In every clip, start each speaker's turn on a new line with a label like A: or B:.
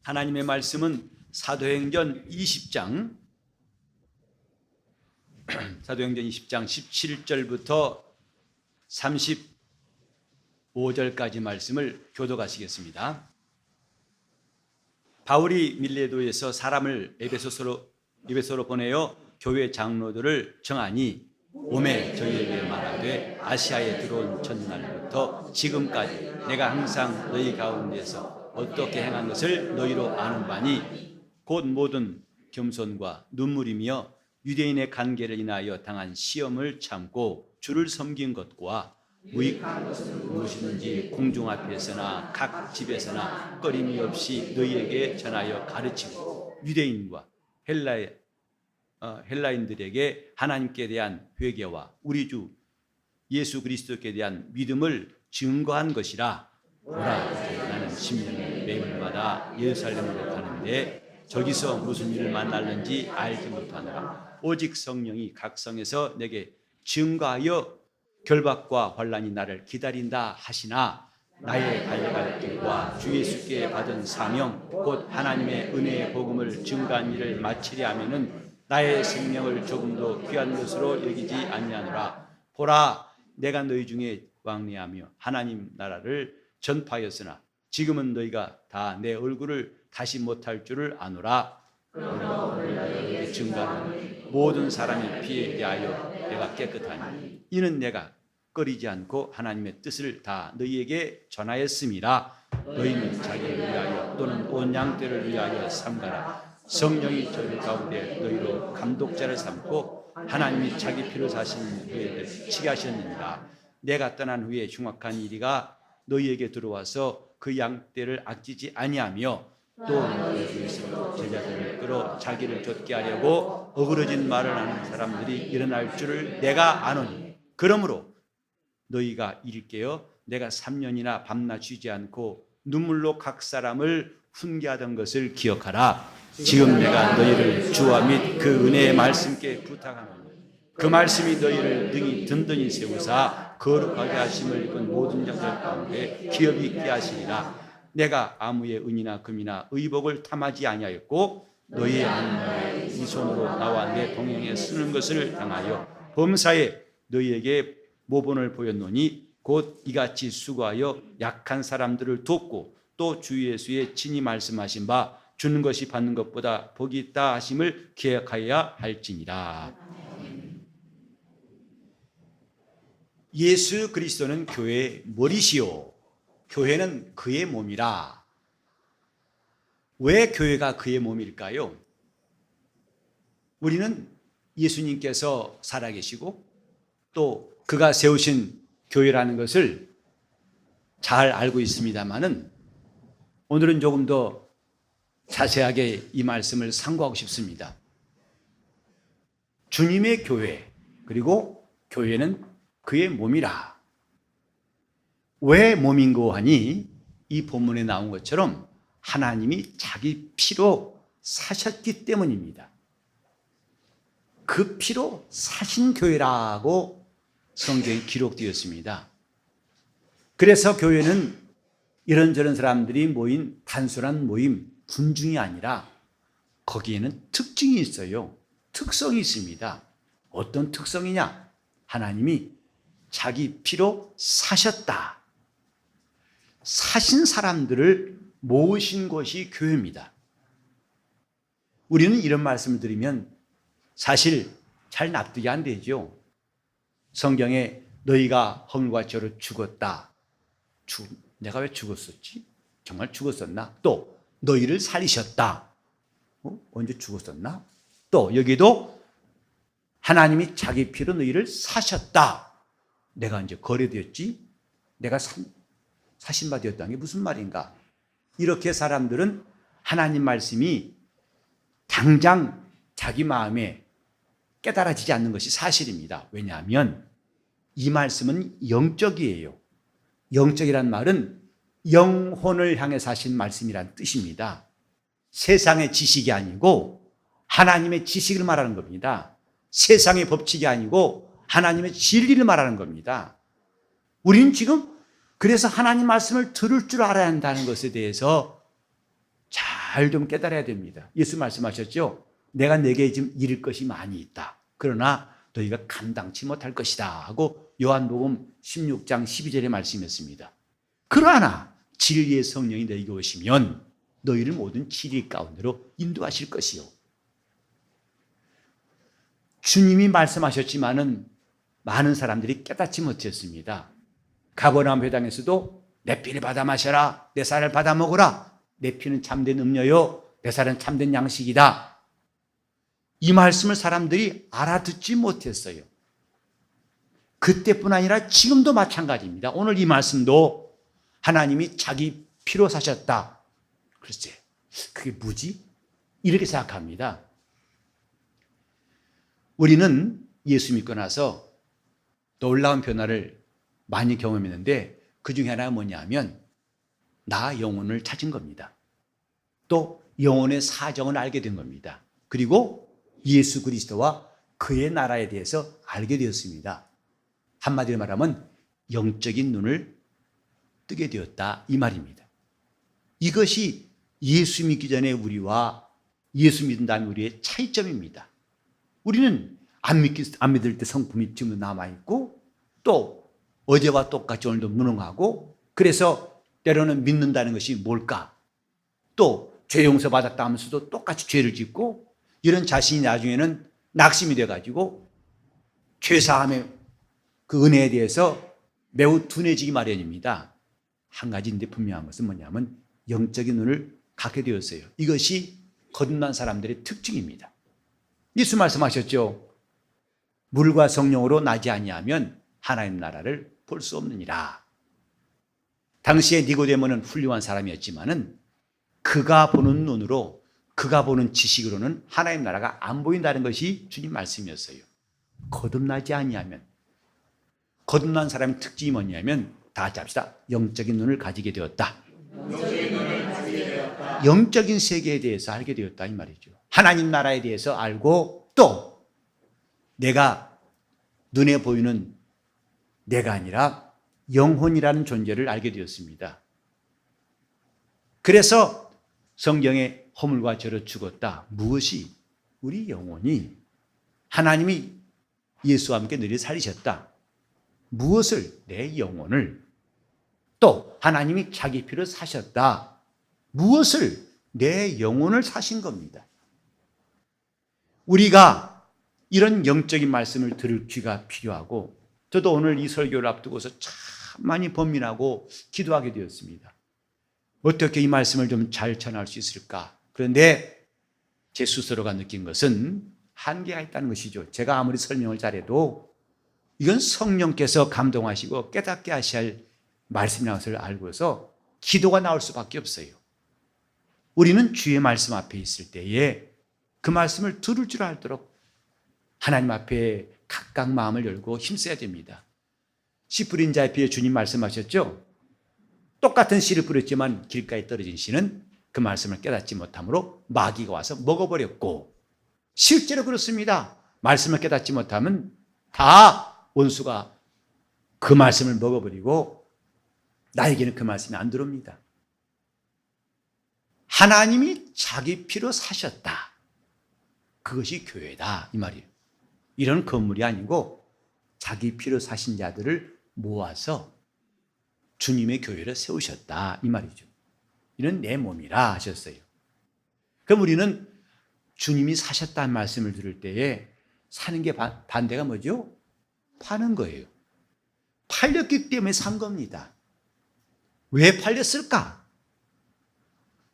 A: 하나님의 말씀은 사도행전 20장 17절부터 35절까지 말씀을 교독하시겠습니다. 바울이 밀레도에서 사람을 에베소로 보내어 교회 장로들을 정하니 오매 저희에게 말하되 아시아에 들어온 첫날부터 지금까지 내가 항상 너희 가운데서 어떻게 행한 것을 너희로 아는 바니 곧 모든 겸손과 눈물이며 유대인의 관계를 인하여 당한 시험을 참고 주를 섬긴 것과 무익한 것은 무엇이든지 공중 앞에서나 각 집에서나 꺼림이 없이 너희에게 전하여 가르치고 유대인과 헬라인들에게 하나님께 대한 회개와 우리 주 예수 그리스도께 대한 믿음을 증거한 것이라. 보라, 나는 10년을 매일마다 예루살렘으로 가는데 저기서 무슨 일을 만날는지 알지 못하노라. 오직 성령이 각 성에서 내게 증거하여 결박과 환난이 나를 기다린다 하시나 나의 달려갈 길과 주 예수께 받은 사명 곧 하나님의 은혜의 복음을 증거한 일을 마치려 하면은 나의 생명을 조금도 귀한 것으로 여기지 아니하노라. 보라, 내가 너희 중에 왕래하며 하나님 나라를 전파하였으나 지금은 너희가 다 내 얼굴을 다시 못할 줄을 아노라. 그러나 오늘 너희에게 증거하는 모든 사람의 피에 대하여 내가 깨끗하니 이는 내가 꺼리지 않고 하나님의 뜻을 다 너희에게 전하였음이라. 너희는 자기를 위하여 또는 온 양떼를 위하여 삼가라. 성령이 저희 가운데 너희로 감독자를 삼고 하나님이 자기 피로 사신 후에 치게 하셨느니라. 내가 떠난 후에 흉악한 이리가 너희에게 들어와서 그 양떼를 아끼지 아니하며 또 너희 중에서 제자들을 끌어 자기를 좇게 하려고 어그러진 말을 하는 사람들이 일어날 줄을 내가 아노니 그러므로 너희가 일깨어 내가 3년이나 밤낮 쉬지 않고 눈물로 각 사람을 훈계하던 것을 기억하라. 지금 내가 너희를 주와 및 그 은혜의 말씀께 부탁하노니 그 말씀이 너희를 능히 든든히 세우사 거룩하게 하심을 입은 모든 자들 가운데 기업 있게 하시리라. 내가 아무의 은이나 금이나 의복을 탐하지 아니하였고 너희의 안나에 이 손으로 나와 내 동행에 쓰는 것을 당하여 범사에 너희에게 모본을 보였노니 곧 이같이 수고하여 약한 사람들을 돕고 또 주 예수의 친히 말씀하신 바 주는 것이 받는 것보다 복이 있다 하심을 기억하여야 할지니라. 예수 그리스도는 교회의 머리시요 교회는 그의 몸이라. 왜 교회가 그의 몸일까요? 우리는 예수님께서 살아계시고 또 그가 세우신 교회라는 것을 잘 알고 있습니다만은 오늘은 조금 더 자세하게 이 말씀을 상고하고 싶습니다. 주님의 교회 그리고 교회는 그의 몸이라. 왜 몸인고 하니 이 본문에 나온 것처럼 하나님이 자기 피로 사셨기 때문입니다. 그 피로 사신 교회라고 성경에 기록되었습니다. 그래서 교회는 이런저런 사람들이 모인 단순한 모임, 군중이 아니라 거기에는 특징이 있어요. 특성이 있습니다. 어떤 특성이냐? 하나님이 자기 피로 사셨다. 사신 사람들을 모으신 것이 교회입니다. 우리는 이런 말씀을 드리면 사실 잘 납득이 안 되죠. 성경에 너희가 허물과 죄로 죽었다. 내가 왜 죽었었지? 정말 죽었었나? 또 너희를 살리셨다. 언제 죽었었나? 또 여기도 하나님이 자기 피로 너희를 사셨다. 내가 이제 거래되었지? 내가 사신바 되었다는 게 무슨 말인가? 이렇게 사람들은 하나님 말씀이 당장 자기 마음에 깨달아지지 않는 것이 사실입니다. 왜냐하면 이 말씀은 영적이에요. 영적이란 말은 영혼을 향해 사신 말씀이란 뜻입니다. 세상의 지식이 아니고 하나님의 지식을 말하는 겁니다. 세상의 법칙이 아니고 하나님의 진리를 말하는 겁니다. 우리는 지금 그래서 하나님 말씀을 들을 줄 알아야 한다는 것에 대해서 잘 잘 좀 깨달아야 됩니다. 예수 말씀하셨죠? 내가 내게 지금 이를 것이 많이 있다. 그러나 너희가 감당치 못할 것이다 하고 요한복음 16장 12절에 말씀했습니다. 그러나 진리의 성령이 너희에게 오시면 너희를 모든 진리 가운데로 인도하실 것이요. 주님이 말씀하셨지만은 많은 사람들이 깨닫지 못했습니다. 가버나움 회당에서도 내 피를 받아 마셔라, 내 살을 받아 먹어라, 내 피는 참된 음료요, 내 살은 참된 양식이다. 이 말씀을 사람들이 알아듣지 못했어요. 그때뿐 아니라 지금도 마찬가지입니다. 오늘 이 말씀도 하나님이 자기 피로 사셨다. 글쎄, 그게 뭐지? 이렇게 생각합니다. 우리는 예수 믿고 나서 놀라운 변화를 많이 경험했는데 그 중에 하나가 뭐냐면 나 영혼을 찾은 겁니다. 또 영혼의 사정을 알게 된 겁니다. 그리고 예수 그리스도와 그의 나라에 대해서 알게 되었습니다. 한마디로 말하면 영적인 눈을 뜨게 되었다 이 말입니다. 이것이 예수 믿기 전에 우리와 예수 믿은 다음에 우리의 차이점입니다. 우리는 안 믿을 때 성품이 지금도 남아있고 또 어제와 똑같이 오늘도 무능하고 그래서 때로는 믿는다는 것이 뭘까? 또 죄 용서 받았다 하면서도 똑같이 죄를 짓고 이런 자신이 나중에는 낙심이 돼가지고 죄사함의 그 은혜에 대해서 매우 둔해지기 마련입니다. 한 가지인데 분명한 것은 뭐냐면 영적인 눈을 갖게 되었어요. 이것이 거듭난 사람들의 특징입니다. 예수 말씀하셨죠. 물과 성령으로 나지 아니하면 하나님 나라를 볼 수 없느니라. 당시에 니고데모는 훌륭한 사람이었지만은 그가 보는 눈으로 그가 보는 지식으로는 하나님 나라가 안 보인다는 것이 주님 말씀이었어요. 거듭나지 아니하면 거듭난 사람의 특징이 뭐냐면 다 같이 합시다. 영적인 눈을 가지게 되었다. 영적인 세계에 대해서 알게 되었다 이 말이죠. 하나님 나라에 대해서 알고 또 내가 눈에 보이는 내가 아니라 영혼이라는 존재를 알게 되었습니다. 그래서 성경에 허물과 죄로 죽었다. 무엇이? 우리 영혼이 하나님이 예수와 함께 늘 살리셨다. 무엇을? 내 영혼을. 또 하나님이 자기 피로 사셨다. 무엇을? 내 영혼을 사신 겁니다. 우리가 이런 영적인 말씀을 들을 귀가 필요하고 저도 오늘 이 설교를 앞두고서 참 많이 번민하고 기도하게 되었습니다. 어떻게 이 말씀을 좀 잘 전할 수 있을까? 그런데 제 스스로가 느낀 것은 한계가 있다는 것이죠. 제가 아무리 설명을 잘해도 이건 성령께서 감동하시고 깨닫게 하셔야 할 말씀이라는 것을 알고서 기도가 나올 수밖에 없어요. 우리는 주의 말씀 앞에 있을 때에 그 말씀을 들을 줄 알도록 하나님 앞에 각각 마음을 열고 힘써야 됩니다. 씨 뿌린 자의 피에 주님 말씀하셨죠? 똑같은 씨를 뿌렸지만 길가에 떨어진 씨는 그 말씀을 깨닫지 못함으로 마귀가 와서 먹어버렸고 실제로 그렇습니다. 말씀을 깨닫지 못하면 다 원수가 그 말씀을 먹어버리고 나에게는 그 말씀이 안 들어옵니다. 하나님이 자기 피로 사셨다. 그것이 교회다 이 말이에요. 이런 건물이 아니고 자기 피로 사신 자들을 모아서 주님의 교회를 세우셨다 이 말이죠. 이는 내 몸이라 하셨어요. 그럼 우리는 주님이 사셨다는 말씀을 들을 때에 사는 게 반대가 뭐죠? 파는 거예요. 팔렸기 때문에 산 겁니다. 왜 팔렸을까?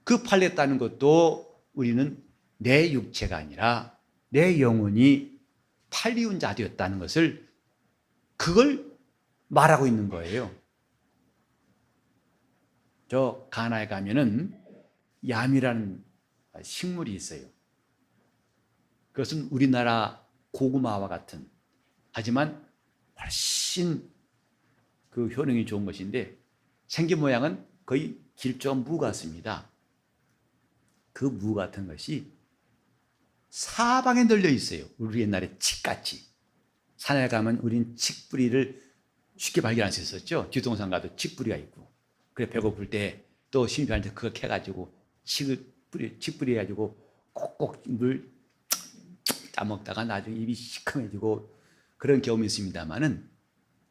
A: 그 팔렸다는 것도 우리는 내 육체가 아니라 내 영혼이 팔리운 자 되었다는 것을 그걸 말하고 있는 거예요. 저 가나에 가면은 얌이라는 식물이 있어요. 그것은 우리나라 고구마와 같은 하지만 훨씬 그 효능이 좋은 것인데 생긴 모양은 거의 길쭉한 무 같습니다. 그 무 같은 것이 사방에 널려 있어요. 우리 옛날에 칡같이. 산에 가면 우린 칡뿌리를 쉽게 발견할 수 있었죠. 뒷동산 가도 칡뿌리가 있고. 그래 배고플 때 또 심심할 때 그거 캐가지고 칡을 칡뿌리 해가지고 꼭꼭 물 따먹다가 나중에 입이 시큼해지고 그런 경험이 있습니다만은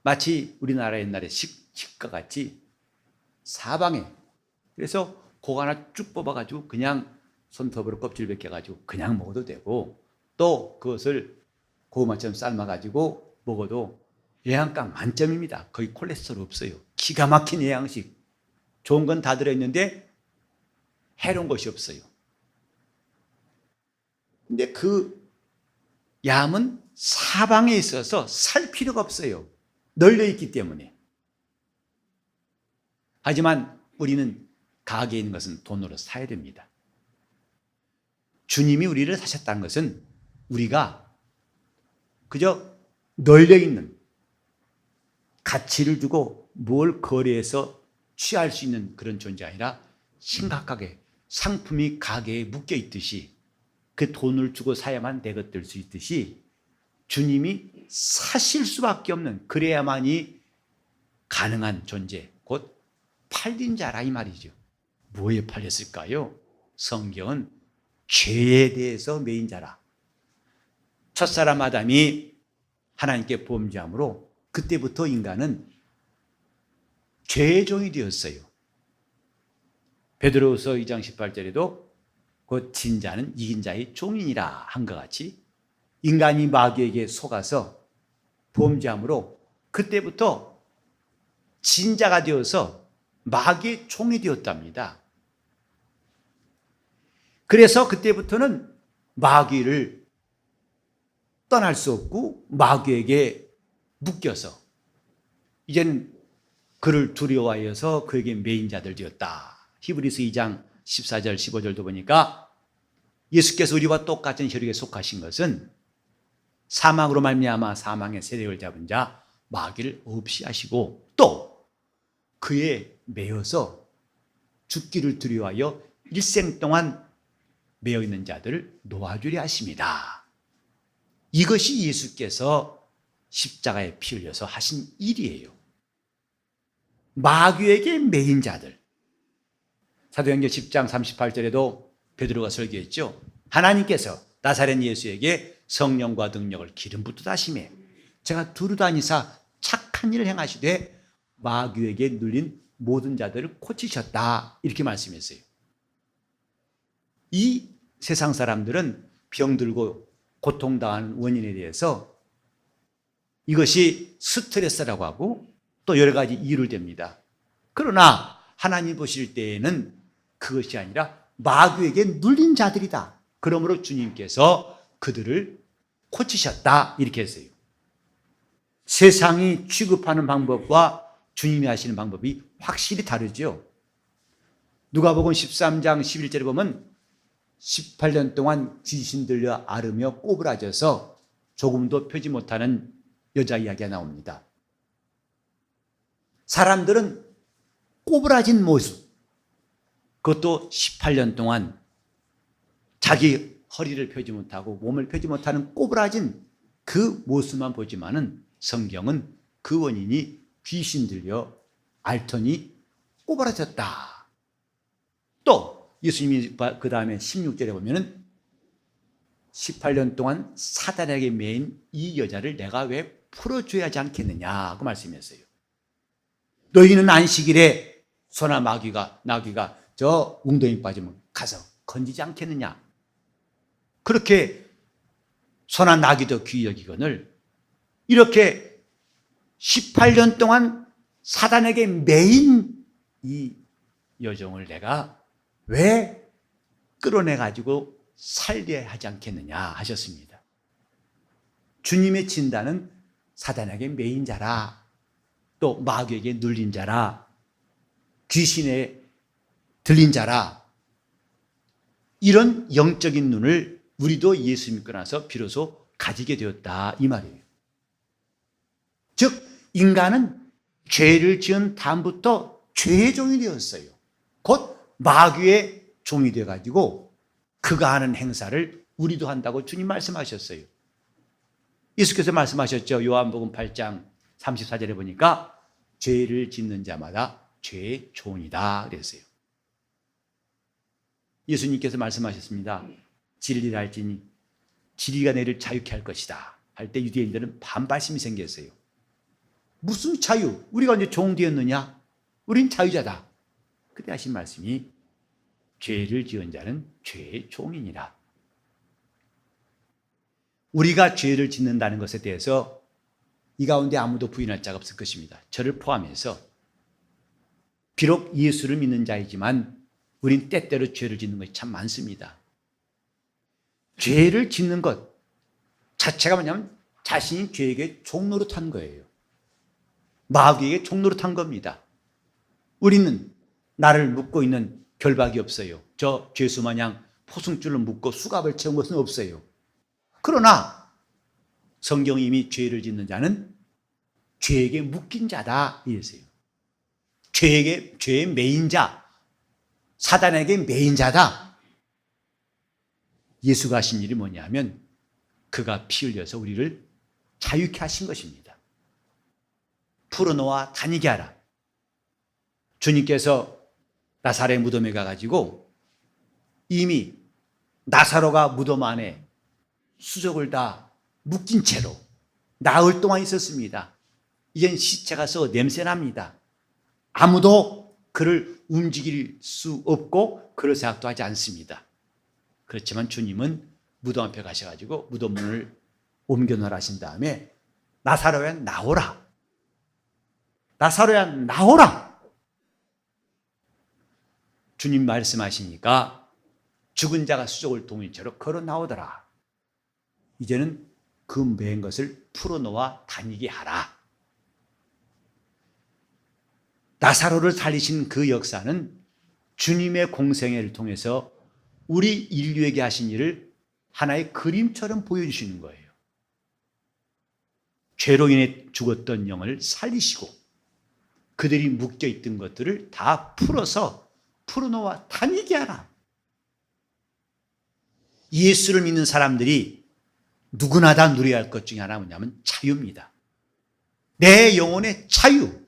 A: 마치 우리나라 옛날에 식과 같이 사방에, 그래서 고거 하나 쭉 뽑아가지고 그냥 손톱으로 껍질 벗겨가지고 그냥 먹어도 되고, 또 그것을 고구마처럼 삶아가지고 먹어도 영양가 만점입니다. 거의 콜레스테롤 없어요. 기가 막힌 영양식. 좋은 건 다 들어있는데 해로운 것이 없어요. 근데 그 얌은 사방에 있어서 살 필요가 없어요. 널려있기 때문에. 하지만 우리는 가게에 있는 것은 돈으로 사야 됩니다. 주님이 우리를 사셨다는 것은 우리가 그저 널려있는 가치를 주고 뭘 거래해서 취할 수 있는 그런 존재 아니라 심각하게 상품이 가게에 묶여 있듯이 그 돈을 주고 사야만 내 것 될 수 있듯이 주님이 사실 수밖에 없는, 그래야만이 가능한 존재, 곧 팔린 자라 이 말이죠. 뭐에 팔렸을까요? 성경은 죄에 대해서 매인 자라. 첫사람 아담이 하나님께 범죄함으로 그때부터 인간은 죄의 종이 되었어요. 베드로후서 2장 18절에도 곧 진자는 이긴 자의 종이니라 한 것 같이 인간이 마귀에게 속아서 범죄함으로 그때부터 진자가 되어서 마귀의 종이 되었답니다. 그래서 그때부터는 마귀를 떠날 수 없고 마귀에게 묶여서 이제는 그를 두려워하여서 그에게 매인 자들 되었다. 히브리서 2장 14절 15절도 보니까 예수께서 우리와 똑같은 혈육에 속하신 것은 사망으로 말미암아 사망의 세력을 잡은 자 마귀를 없이 하시고 또 그에 매여서 죽기를 두려워하여 일생 동안 매여 있는 자들을 놓아주려 하십니다. 이것이 예수께서 십자가에 피 흘려서 하신 일이에요. 마귀에게 매인 자들. 사도행전 10장 38절에도 베드로가 설교했죠. 하나님께서 나사렛 예수에게 성령과 능력을 기름 붓듯 하시매 제가 두루다니사 착한 일을 행하시되 마귀에게 눌린 모든 자들을 고치셨다. 이렇게 말씀했어요. 이 세상 사람들은 병들고 고통당하는 원인에 대해서 이것이 스트레스라고 하고 또 여러 가지 이유를 댑니다. 그러나 하나님 보실 때에는 그것이 아니라 마귀에게 눌린 자들이다. 그러므로 주님께서 그들을 고치셨다. 이렇게 했어요. 세상이 취급하는 방법과 주님이 하시는 방법이 확실히 다르죠. 누가복음 13장 11절에 보면 18년 동안 귀신 들려 앓으며 꼬부라져서 조금도 펴지 못하는 여자 이야기가 나옵니다. 사람들은 꼬부라진 모습, 그것도 18년 동안 자기 허리를 펴지 못하고 몸을 펴지 못하는 꼬부라진 그 모습만 보지만은 성경은 그 원인이 귀신 들려 앓더니 꼬부라졌다. 또 예수님이 그 다음에 16절에 보면은 18년 동안 사단에게 매인 이 여자를 내가 왜 풀어줘야 하지 않겠느냐 그 말씀이었어요. 너희는 안식일에 소나 나귀가 저 웅덩이 빠지면 가서 건지지 않겠느냐. 그렇게 소나 나귀도 귀히 여기거늘 이렇게 18년 동안 사단에게 매인 이 여종을 내가 왜 끌어내가지고 살려야 하지 않겠느냐 하셨습니다. 주님의 진단은 사단에게 매인 자라, 또 마귀에게 눌린 자라, 귀신에 들린 자라, 이런 영적인 눈을 우리도 예수 믿고 나서 비로소 가지게 되었다 이 말이에요. 즉 인간은 죄를 지은 다음부터 죄의 종이 되었어요. 곧 마귀의 종이 되어가지고 그가 하는 행사를 우리도 한다고 주님 말씀하셨어요. 예수께서 말씀하셨죠. 요한복음 8장 34절에 보니까 죄를 짓는 자마다 죄의 종이다 그랬어요. 예수님께서 말씀하셨습니다. 진리를 알지니 진리가 너희를 자유케 할 것이다 할 때 유대인들은 반발심이 생겼어요. 무슨 자유? 우리가 언제 종되었느냐? 우린 자유자다. 그때 하신 말씀이 죄를 지은 자는 죄의 종이니라. 우리가 죄를 짓는다는 것에 대해서 이 가운데 아무도 부인할 자가 없을 것입니다. 저를 포함해서. 비록 예수를 믿는 자이지만 우린 때때로 죄를 짓는 것이 참 많습니다. 죄를 짓는 것 자체가 뭐냐면 자신이 죄에게 종노릇한 거예요. 마귀에게 종노릇한 겁니다. 우리는 나를 묶고 있는 결박이 없어요. 저 죄수 마냥 포승줄을 묶고 수갑을 채운 것은 없어요. 그러나 성경이 이미 죄를 짓는 자는 죄에게 묶인 자다 이랬어요. 죄의 매인 자, 사단에게 매인 자다. 예수가 하신 일이 뭐냐면 그가 피 흘려서 우리를 자유케 하신 것입니다. 풀어놓아 다니게 하라. 주님께서 나사렛 무덤에 가가지고 이미 나사로가 무덤 안에 수족을 다 묶인 채로 나흘 동안 있었습니다. 이젠 시체가 썩어 냄새납니다. 아무도 그를 움직일 수 없고 그럴 생각도 하지 않습니다. 그렇지만 주님은 무덤 앞에 가셔가지고 무덤 문을 옮겨놓으라 하신 다음에 나사로야 나오라. 나사로야 나오라. 주님 말씀하시니까 죽은 자가 수족을 동인 채로 걸어 나오더라. 이제는 그 매인 것을 풀어놓아 다니게 하라. 나사로를 살리신 그 역사는 주님의 공생애를 통해서 우리 인류에게 하신 일을 하나의 그림처럼 보여주시는 거예요. 죄로 인해 죽었던 영을 살리시고 그들이 묶여있던 것들을 다 풀어놓아 다니게 하라. 예수를 믿는 사람들이 누구나 다 누려야 할 것 중에 하나가 뭐냐면 자유입니다. 내 영혼의 자유.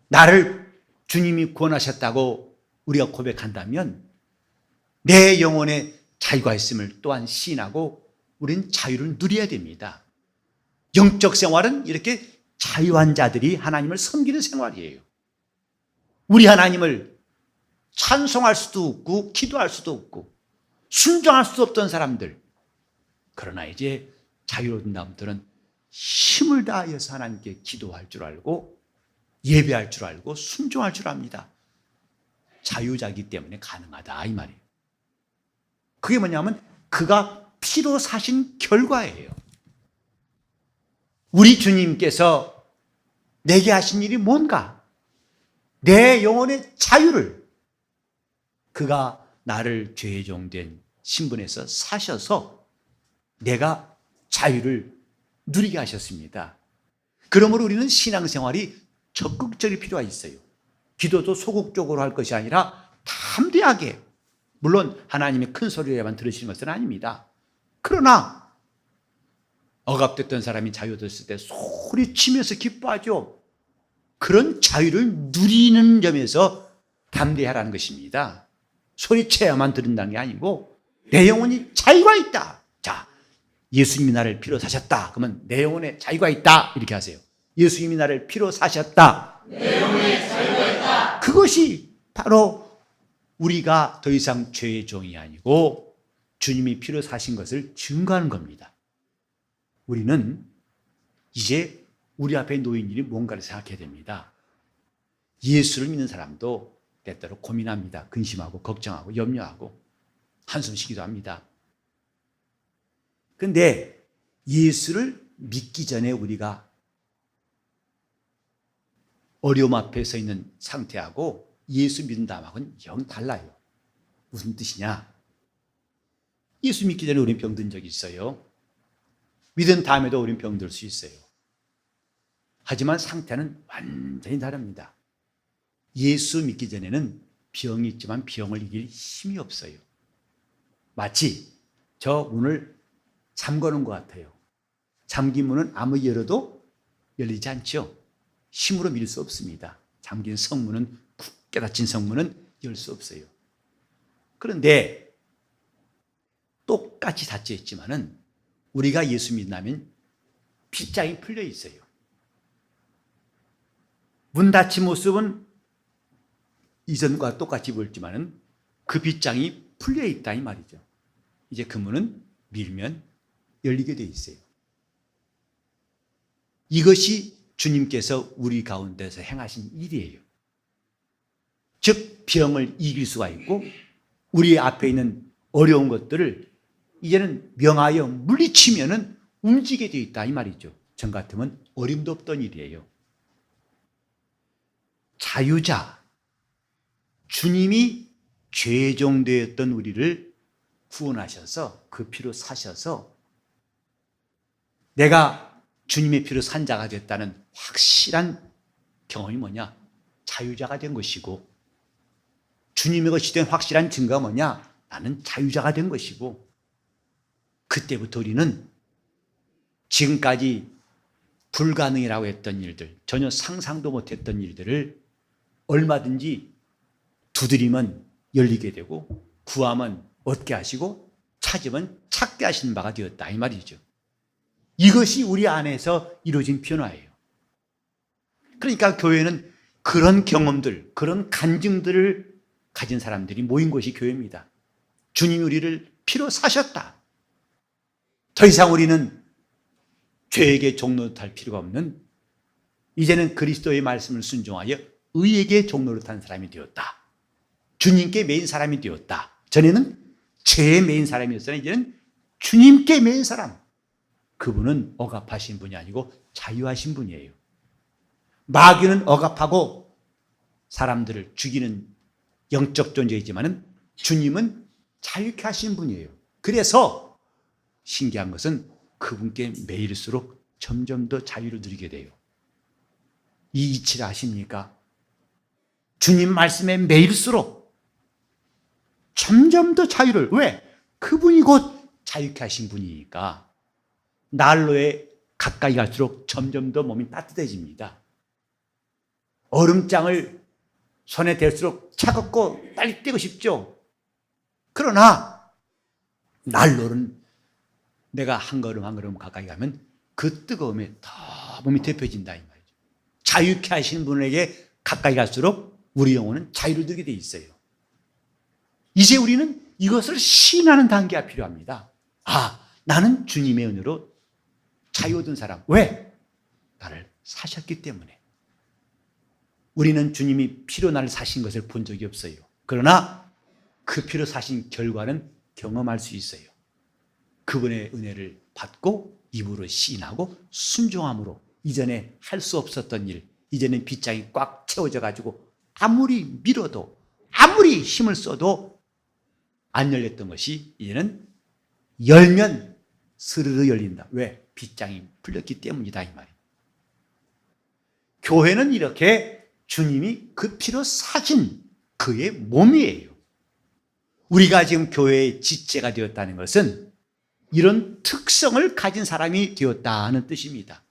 A: 나를 주님이 구원하셨다고 우리가 고백한다면 내 영혼의 자유가 있음을 또한 시인하고 우리는 자유를 누려야 됩니다. 영적 생활은 이렇게 자유한 자들이 하나님을 섬기는 생활이에요. 우리 하나님을 찬송할 수도 없고 기도할 수도 없고 순종할 수도 없던 사람들. 그러나 이제 자유로운 사람들은 힘을 다하여서 하나님께 기도할 줄 알고 예배할 줄 알고 순종할 줄 압니다. 자유자기 때문에 가능하다 이 말이에요. 그게 뭐냐면 그가 피로 사신 결과예요. 우리 주님께서 내게 하신 일이 뭔가? 내 영혼의 자유를 그가 나를 죄의 종된 신분에서 사셔서 내가 자유를 누리게 하셨습니다. 그러므로 우리는 신앙생활이 적극적이 필요가 있어요. 기도도 소극적으로 할 것이 아니라 담대하게, 물론 하나님의 큰 소리에만 들으시는 것은 아닙니다. 그러나 억압됐던 사람이 자유됐을 때 소리치면서 기뻐하죠. 그런 자유를 누리는 점에서 담대하라는 것입니다. 소리쳐야만 들은다는 게 아니고 내 영혼이 자유가 있다. 자, 예수님이 나를 피로 사셨다. 그러면 내 영혼에 자유가 있다. 이렇게 하세요. 예수님이 나를 피로 사셨다.
B: 내 영혼에 자유가 있다.
A: 그것이 바로 우리가 더 이상 죄의 종이 아니고 주님이 피로 사신 것을 증거하는 겁니다. 우리는 이제 우리 앞에 놓인 일이 뭔가를 생각해야 됩니다. 예수를 믿는 사람도 때때로 고민합니다. 근심하고 걱정하고 염려하고 한숨 쉬기도 합니다. 그런데 예수를 믿기 전에 우리가 어려움 앞에 서 있는 상태하고 예수 믿은 다음하고는 영 달라요. 무슨 뜻이냐? 예수 믿기 전에 우린 병든 적이 있어요. 믿은 다음에도 우린 병들 수 있어요. 하지만 상태는 완전히 다릅니다. 예수 믿기 전에는 병이 있지만 병을 이길 힘이 없어요. 마치 저 문을 잠그는 것 같아요. 잠긴 문은 아무리 열어도 열리지 않죠. 힘으로 밀 수 없습니다. 잠긴 성문은, 굳게 닫힌 성문은 열 수 없어요. 그런데 똑같이 닫혀 있지만은 우리가 예수 믿는다면 빗장이 풀려 있어요. 문 닫힌 모습은 이전과 똑같이 보였지만은 그 빗장이 풀려 있다 이 말이죠. 이제 그 문은 밀면 열리게 돼 있어요. 이것이 주님께서 우리 가운데서 행하신 일이에요. 즉 병을 이길 수가 있고 우리 앞에 있는 어려운 것들을 이제는 명하여 물리치면은 움직이게 돼 있다 이 말이죠. 전 같으면 어림도 없던 일이에요. 자유자, 주님이 죄종되었던 우리를 구원하셔서 그 피로 사셔서 내가 주님의 피로 산 자가 됐다는 확실한 경험이 뭐냐? 자유자가 된 것이고, 주님의 것이 된 확실한 증거가 뭐냐? 나는 자유자가 된 것이고, 그때부터 우리는 지금까지 불가능이라고 했던 일들, 전혀 상상도 못했던 일들을 얼마든지 두드리면 열리게 되고, 구하면 얻게 하시고, 찾으면 찾게 하시는 바가 되었다 이 말이죠. 이것이 우리 안에서 이루어진 변화예요. 그러니까 교회는 그런 경험들, 그런 간증들을 가진 사람들이 모인 곳이 교회입니다. 주님이 우리를 피로 사셨다. 더 이상 우리는 죄에게 종노릇할 필요가 없는, 이제는 그리스도의 말씀을 순종하여 의에게 종노릇한 사람이 되었다. 주님께 매인 사람이 되었다. 전에는 죄에 매인 사람이었으나 이제는 주님께 매인 사람. 그분은 억압하신 분이 아니고 자유하신 분이에요. 마귀는 억압하고 사람들을 죽이는 영적 존재이지만 주님은 자유케 하신 분이에요. 그래서 신기한 것은 그분께 매일수록 점점 더 자유를 누리게 돼요. 이 이치를 아십니까? 주님 말씀에 매일수록 점점 더 자유를, 왜? 그분이 곧 자유케 하신 분이니까 난로에 가까이 갈수록 점점 더 몸이 따뜻해집니다. 얼음장을 손에 댈수록 차갑고 빨리 떼고 싶죠. 그러나 난로는 내가 한 걸음 한 걸음 가까이 가면 그 뜨거움에 더 몸이 데펴진다 이 말이죠. 자유케 하시는 분에게 가까이 갈수록 우리 영혼은 자유를 누리게 돼 있어요. 이제 우리는 이것을 시인하는 단계가 필요합니다. 아, 나는 주님의 은혜로 자유 얻은 사람. 왜? 나를 사셨기 때문에. 우리는 주님이 피로 나를 사신 것을 본 적이 없어요. 그러나 그 피로 사신 결과는 경험할 수 있어요. 그분의 은혜를 받고 입으로 시인하고 순종함으로 이전에 할 수 없었던 일, 이제는 빗장이 꽉 채워져 가지고 아무리 밀어도 아무리 힘을 써도 안 열렸던 것이 이제는 열면 스르르 열린다. 왜? 빗장이 풀렸기 때문이다 이 말이에요. 교회는 이렇게 주님이 그 피로 사신 그의 몸이에요. 우리가 지금 교회의 지체가 되었다는 것은 이런 특성을 가진 사람이 되었다는 뜻입니다.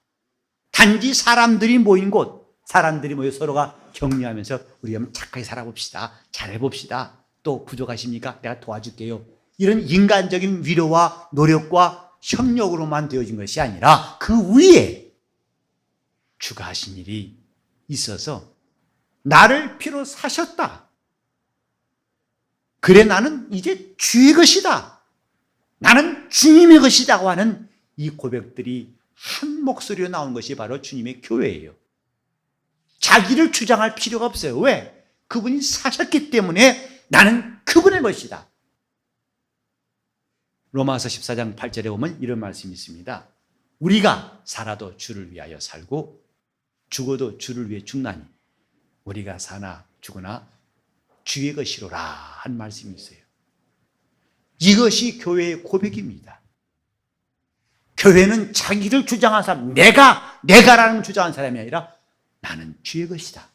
A: 단지 사람들이 모인 곳, 사람들이 모여 서로가 격려하면서 우리 한번 착하게 살아봅시다, 잘해봅시다, 또 부족하십니까? 내가 도와줄게요. 이런 인간적인 위로와 노력과 협력으로만 되어진 것이 아니라 그 위에 주가 하신 일이 있어서 나를 피로 사셨다. 그래 나는 이제 주의 것이다. 나는 주님의 것이라고 하는 이 고백들이 한 목소리로 나온 것이 바로 주님의 교회예요. 자기를 주장할 필요가 없어요. 왜? 그분이 사셨기 때문에 나는 그분의 것이다. 로마서 14장 8절에 보면 이런 말씀이 있습니다. 우리가 살아도 주를 위하여 살고 죽어도 주를 위해 죽나니 우리가 사나 죽으나 주의 것이로라 한 말씀이 있어요. 이것이 교회의 고백입니다. 교회는 자기를 주장한 사람, 내가라는 주장한 사람이 아니라 나는 주의 것이다.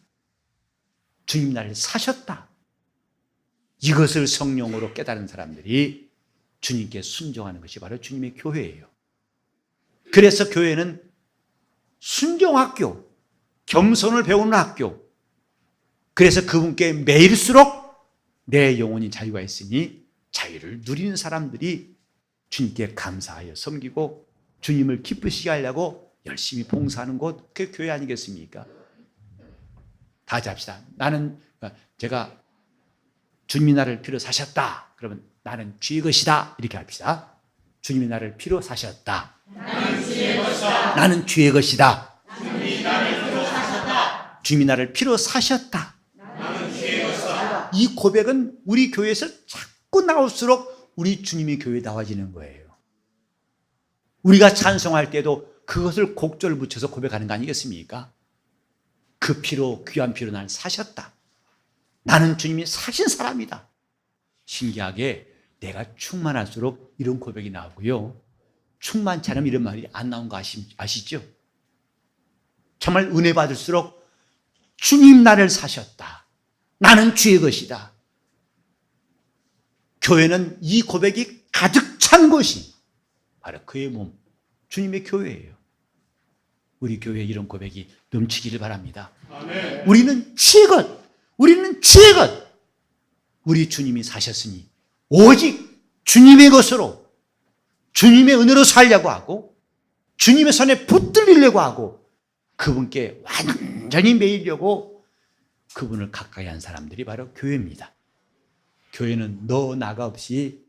A: 주님 나를 사셨다. 이것을 성령으로 깨달은 사람들이 주님께 순종하는 것이 바로 주님의 교회예요. 그래서 교회는 순종학교, 겸손을 배우는 학교, 그래서 그분께 매일수록 내 영혼이 자유가 있으니 자유를 누리는 사람들이 주님께 감사하여 섬기고 주님을 기쁘시게 하려고 열심히 봉사하는 곳, 그게 교회 아니겠습니까? 다 같이 합시다. 제가 주님이 나를 피로 사셨다. 그러면 나는 주의 것이다. 이렇게 합시다. 주님이 나를 피로 사셨다.
B: 나는 주의 것이다.
A: 나는 주의 것이다.
B: 주님이 나를 피로 사셨다.
A: 주님이 나를 피로 사셨다.
B: 나는 주의 것이다.
A: 이 고백은 우리 교회에서 자꾸 나올수록 우리 주님이 교회다워지는 거예요. 우리가 찬송할 때도 그것을 곡절 붙여서 고백하는 거 아니겠습니까? 그 피로, 귀한 피로 나를 사셨다. 나는 주님이 사신 사람이다. 신기하게 내가 충만할수록 이런 고백이 나오고요. 충만치 않으면 이런 말이 안 나온 거 아시죠? 정말 은혜 받을수록 주님 나를 사셨다. 나는 주의 것이다. 교회는 이 고백이 가득 찬 것이 바로 그의 몸, 주님의 교회예요. 우리 교회에 이런 고백이 넘치기를 바랍니다.
B: 아멘.
A: 우리는 주의 것, 우리는 주의 것. 우리 주님이 사셨으니 오직 주님의 것으로, 주님의 은혜로 살려고 하고 주님의 손에 붙들리려고 하고 그분께 완전히 매이려고 그분을 가까이 한 사람들이 바로 교회입니다. 교회는 너 나가 없이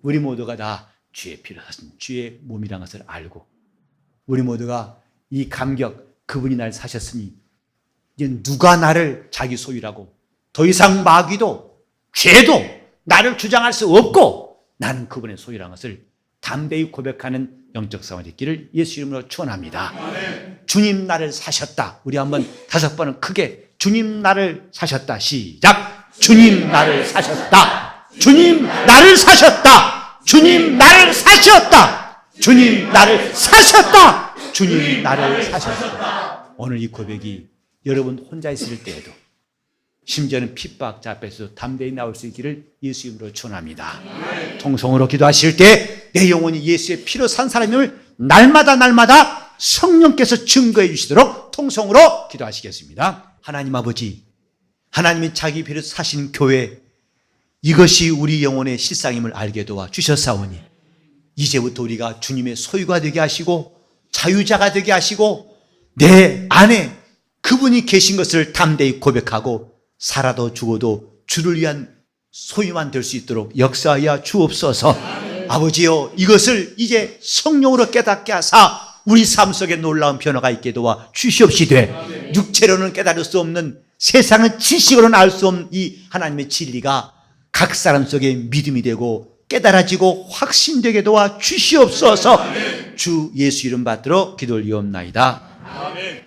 A: 우리 모두가 다 주의 피로 사신 주의 몸이라는 것을 알고 우리 모두가 이 감격, 그분이 날 사셨으니 이제 누가 나를 자기 소유라고 더 이상 마귀도 죄도 나를 주장할 수 없고 나는 그분의 소유라는 것을 담대히 고백하는 영적 사원이 있기를 예수 이름으로 축원합니다.
B: 아멘.
A: 주님 나를 사셨다. 우리 한번 5번은 크게 주님 나를 사셨다. 시작. 주님 나를 사셨다. 주님 나를 사셨다. 주님 나를 사셨다. 주님 나를 사셨다. 주님 나를 사셨다. 오늘 이 고백이 여러분 혼자 있을 때에도 심지어는 핍박자 앞에서 담대히 나올 수 있기를 예수 이름으로 축원합니다. 통성으로 기도하실 때 내 영혼이 예수의 피로 산 사람임을 날마다 성령께서 증거해 주시도록 통성으로 기도하시겠습니다. 하나님 아버지, 하나님이 자기 피로 사신 교회, 이것이 우리 영혼의 실상임을 알게 도와 주셨사오니 이제부터 우리가 주님의 소유가 되게 하시고 자유자가 되게 하시고 내 안에 그분이 계신 것을 담대히 고백하고 살아도 죽어도 주를 위한 소유만 될 수 있도록 역사하여 주옵소서. 아버지여, 이것을 이제 성령으로 깨닫게 하사 우리 삶 속에 놀라운 변화가 있게 도와 주시옵시되 육체로는 깨달을 수 없는 세상은 지식으로는 알 수 없는 이 하나님의 진리가 각 사람 속에 믿음이 되고 깨달아지고 확신되게 도와 주시옵소서. 주 예수 이름 받들어 기도를 이옵나이다.
B: 아멘.